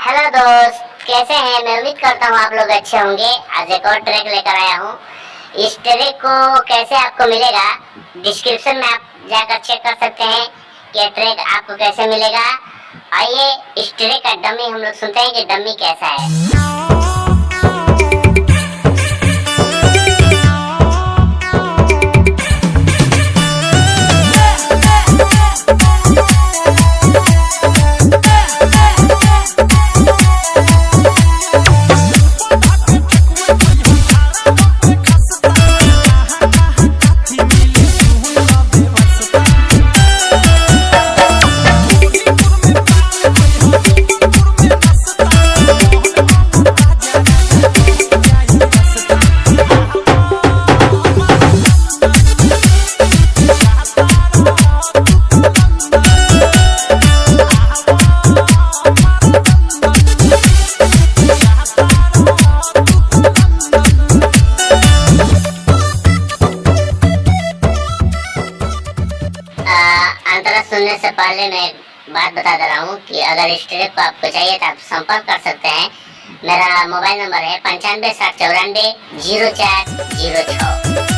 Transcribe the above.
Hello दोस्त, कैसे हैं? मैं उम्मीद करता हूँ आप लोग अच्छे होंगे। आज एक और ट्रैक लेकर आया हूँ। इस ट्रैक को कैसे आपको मिलेगा, डिस्क्रिप्शन में आप जाकर चेक कर सकते हैं कि ये ट्रैक आपको कैसे मिलेगा। आइए इस ट्रैक का डमी हम लोग सुनते हैं कि डमी कैसा है। अंतरा सुनने से पहले मैं बात बता दे रहा हूँ कि अगर इस ट्रैक को आपको चाहिए तो आप संपर्क कर सकते हैं। मेरा मोबाइल नंबर है 95 60 94 04 06।